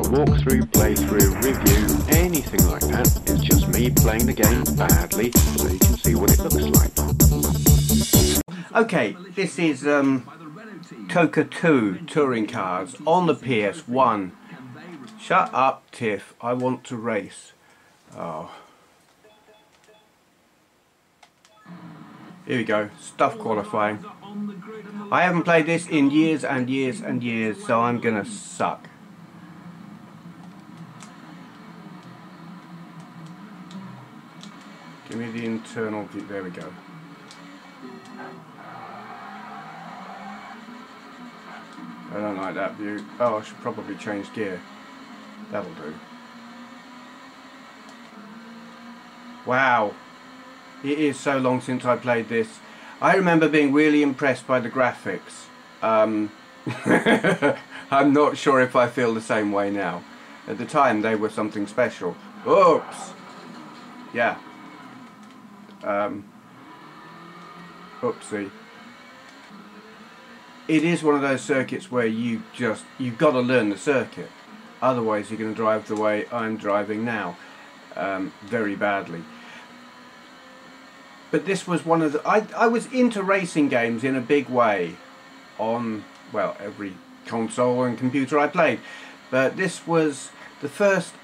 walkthrough, playthrough, review, anything like that. It's just me playing the game badly so you can see what it looks like. Okay, this is TOCA 2 touring cars on the PS1. Shut up, Tiff. I want to race. Oh. Here we go. Stuff qualifying. I haven't played this in years and years and years, so I'm gonna suck. Give me the internal view. There we go. I don't like that view. Oh, I should probably change gear. That'll do. Wow. It is so long since I played this. I remember being really impressed by the graphics. I'm not sure if I feel the same way now. At the time they were something special. Oops! Yeah. Oopsie. It is one of those circuits where you've got to learn the circuit. Otherwise you're going to drive the way I'm driving now. Very badly. But this was one of the... I was into racing games in a big way on, well, every console and computer I played. But this was the first,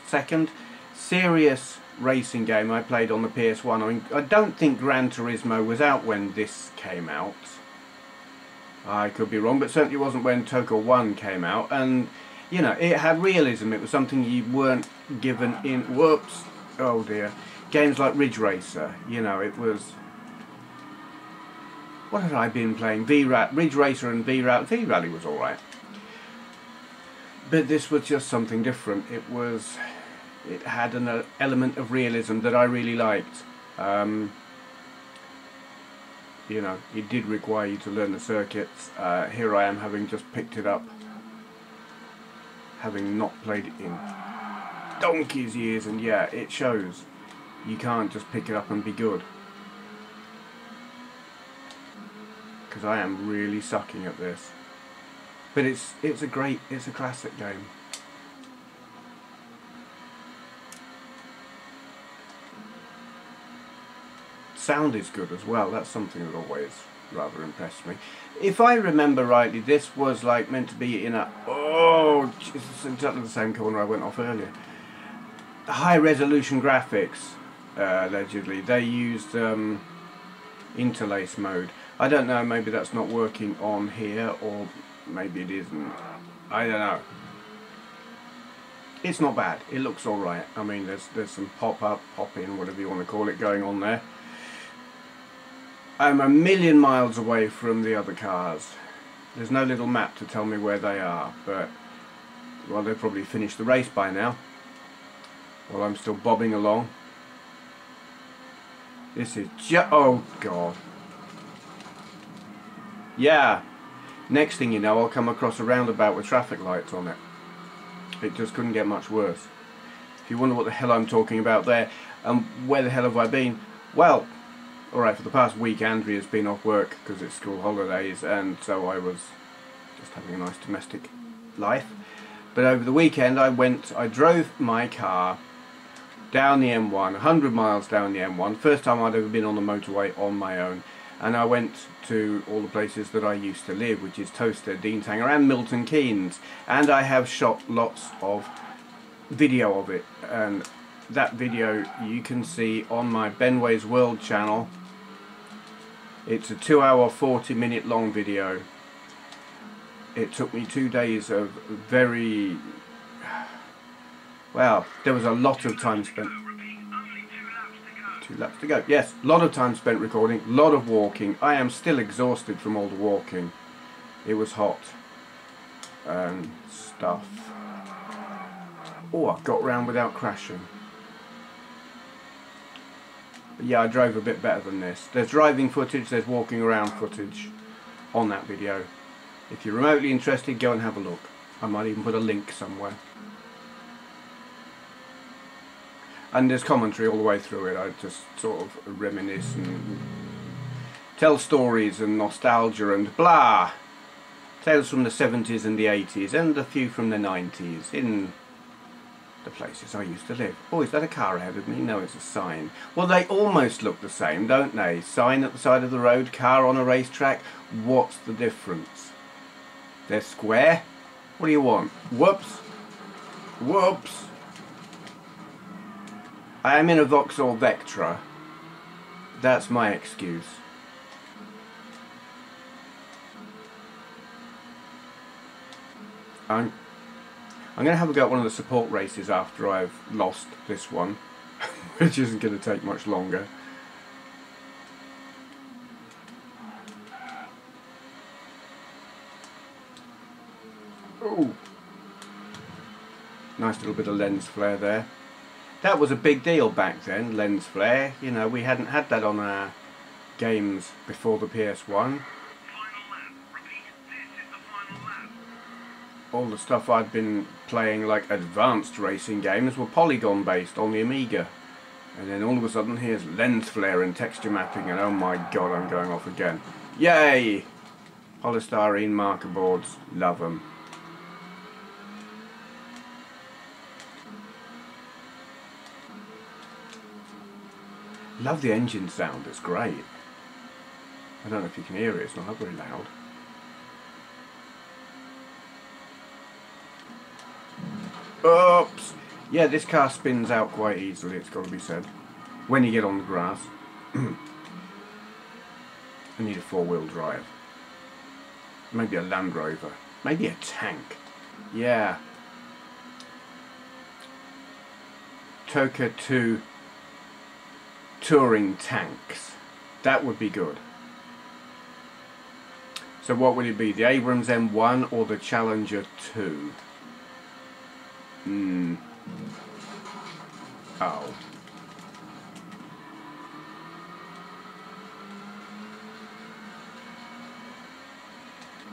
second serious racing game I played on the PS1. I mean, I don't think Gran Turismo was out when this came out. I could be wrong, but certainly it wasn't when TOCA 1 came out. And, you know, it had realism. It was something you weren't given in... Whoops! Oh dear. Games like Ridge Racer, you know, it was... What had I been playing? Ridge Racer and V-Rally. V-Rally was alright. But this was just something different. It had an element of realism that I really liked. You know, it did require you to learn the circuits. Here I am having just picked it up, having not played it in donkey's years, and yeah, it shows. You can't just pick it up and be good. Because I am really sucking at this. But it's a classic game. Sound is good as well. That's something that always rather impressed me. If I remember rightly, this was like meant to be in a... Oh, Jesus, exactly the same corner I went off earlier. High resolution graphics. Allegedly they used interlace mode. I don't know, maybe that's not working on here, or maybe it isn't. I don't know. It's not bad. It looks alright. I mean, there's some pop-up, pop-in, whatever you want to call it, going on there. I'm a million miles away from the other cars. There's no little map to tell me where they are, but well, they've probably finished the race by now. While I'm still bobbing along. This is oh god. Yeah. Next thing you know, I'll come across a roundabout with traffic lights on it. It just couldn't get much worse. If you wonder what the hell I'm talking about there, and where the hell have I been? Well, alright, for the past week Andrea's been off work because it's school holidays, and so I was just having a nice domestic life. But over the weekend I drove my car down the M1, 100 miles down the M1, first time I'd ever been on the motorway on my own, and I went to all the places that I used to live, which is Towcester, Deantanger and Milton Keynes, and I have shot lots of video of it, and that video you can see on my Benway's World channel. It's a 2-hour 40-minute long video. It took me 2 days of very... Well, there was a lot of time spent. 2 laps to go. Yes, a lot of time spent recording, a lot of walking. I am still exhausted from all the walking. It was hot and stuff. Oh, I got round without crashing. But yeah, I drove a bit better than this. There's driving footage, there's walking around footage on that video. If you're remotely interested, go and have a look. I might even put a link somewhere. And there's commentary all the way through it. I just sort of reminisce and tell stories and nostalgia and blah. Tales from the 70s and the 80s, and a few from the 90s, in the places I used to live. Oh, is that a car ahead of me? No, it's a sign. Well, they almost look the same, don't they? Sign at the side of the road, car on a racetrack. What's the difference? They're square? What do you want? Whoops. Whoops. I am in a Vauxhall Vectra. That's my excuse. I'm going to have a go at one of the support races after I've lost this one, which isn't going to take much longer. Ooh. Nice little bit of lens flare there. That was a big deal back then, lens flare. You know, we hadn't had that on our games before the PS1. All the stuff I'd been playing, like advanced racing games, were polygon based on the Amiga. And then all of a sudden here's lens flare and texture mapping, and oh my god, I'm going off again. Yay! Polystyrene marker boards, love them. Love the engine sound, it's great. I don't know if you can hear it, it's not very loud. Oops! Yeah, this car spins out quite easily, it's got to be said. When you get on the grass. I need a four-wheel drive. Maybe a Land Rover. Maybe a tank. Yeah. TOCA 2 touring tanks. That would be good. So what would it be? The Abrams M1 or the Challenger 2? Oh.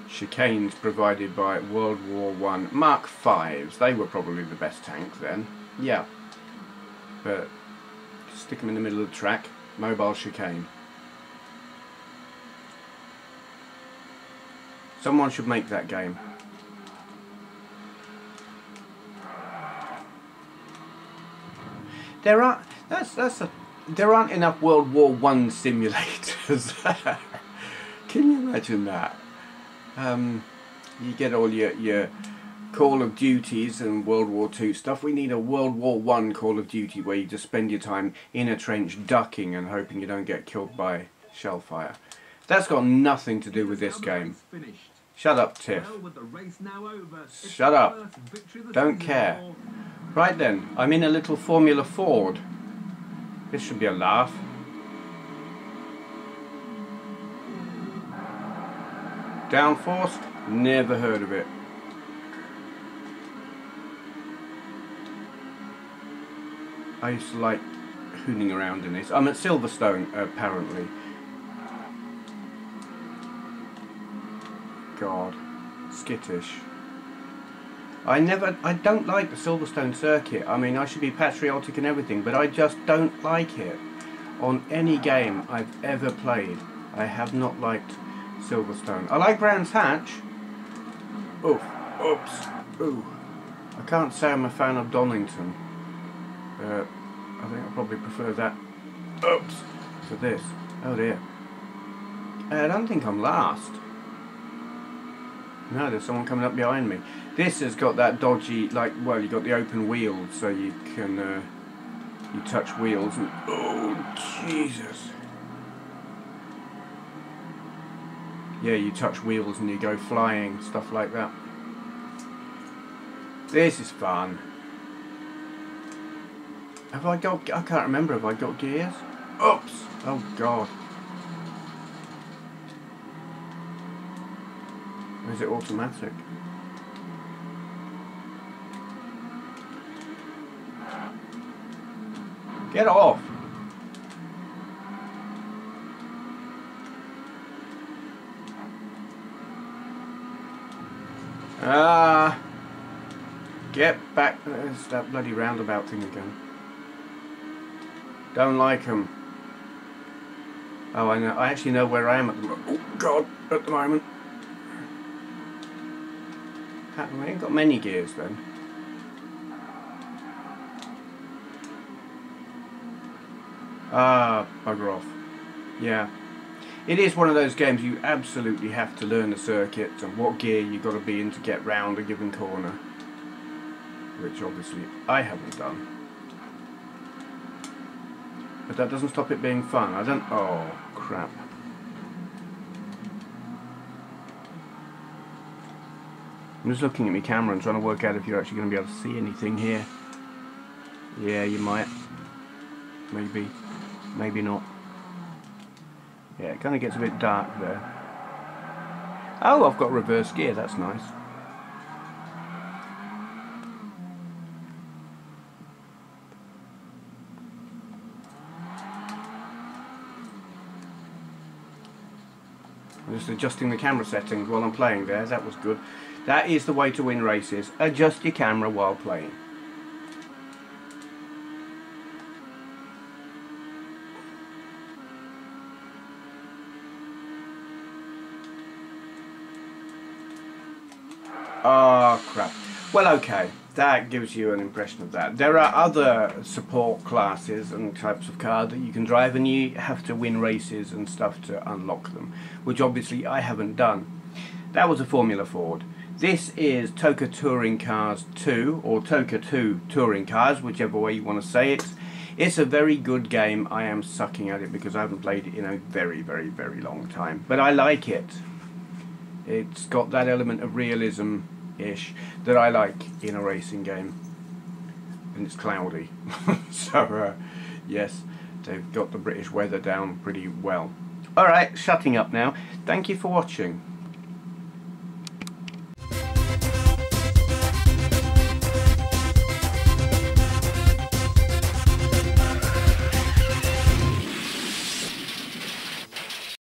Chicanes provided by World War I. Mark 5s. They were probably the best tanks then. Yeah. But stick them in the middle of the track. Mobile chicane. Someone should make that game. There aren't enough World War I simulators. Can you imagine that? You get all your Call of Duties and World War II stuff. We need a World War I Call of Duty where you just spend your time in a trench ducking and hoping you don't get killed by shell fire. That's got nothing to do with this game. Shut up, Tiff. Shut up. Don't care. Right then, I'm in a little Formula Ford. This should be a laugh. Downforce? Never heard of it. I used to like hooning around in this. I'm at Silverstone, apparently. God. Skittish. I don't like the Silverstone circuit. I mean, I should be patriotic and everything, but I just don't like it. On any game I've ever played, I have not liked Silverstone. I like Brands Hatch. Oof. Oops. Ooh. I can't say I'm a fan of Donington. I think I probably prefer that. Oops. To this. Oh dear. I don't think I'm last. No, there's someone coming up behind me. This has got that dodgy, like, well, you got the open wheels, so you can, you touch wheels and, oh, Jesus. Yeah, you touch wheels and you go flying, stuff like that. This is fun. Have I got, I can't remember, have I got gears? Oops! Oh, God. Or is it automatic? Get off! Get back. There's that bloody roundabout thing again. Don't like them. Oh, I know. I actually know where I am at the moment. Oh, God, at the moment. We ain't got many gears then. Ah, bugger off. Yeah. It is one of those games you absolutely have to learn the circuits and what gear you've got to be in to get round a given corner. Which obviously I haven't done. But that doesn't stop it being fun. I don't... Oh, crap. I'm just looking at my camera and trying to work out if you're actually going to be able to see anything here. Yeah, you might. Maybe. Maybe not. Yeah, it kind of gets a bit dark there. Oh, I've got reverse gear. That's nice. I'm just adjusting the camera settings while I'm playing there. That was good. That is the way to win races. Adjust your camera while playing. Oh crap. Well, okay, that gives you an impression of that. There are other support classes and types of car that you can drive, and you have to win races and stuff to unlock them, which obviously I haven't done. That was a Formula Ford. This is TOCA Touring Cars 2, or TOCA 2 Touring Cars, whichever way you want to say it. It's a very good game. I am sucking at it because I haven't played it in a very, very, very long time. But I like it. It's got that element of realism-ish that I like in a racing game. And it's cloudy. So, yes, they've got the British weather down pretty well. Alright, shutting up now. Thank you for watching.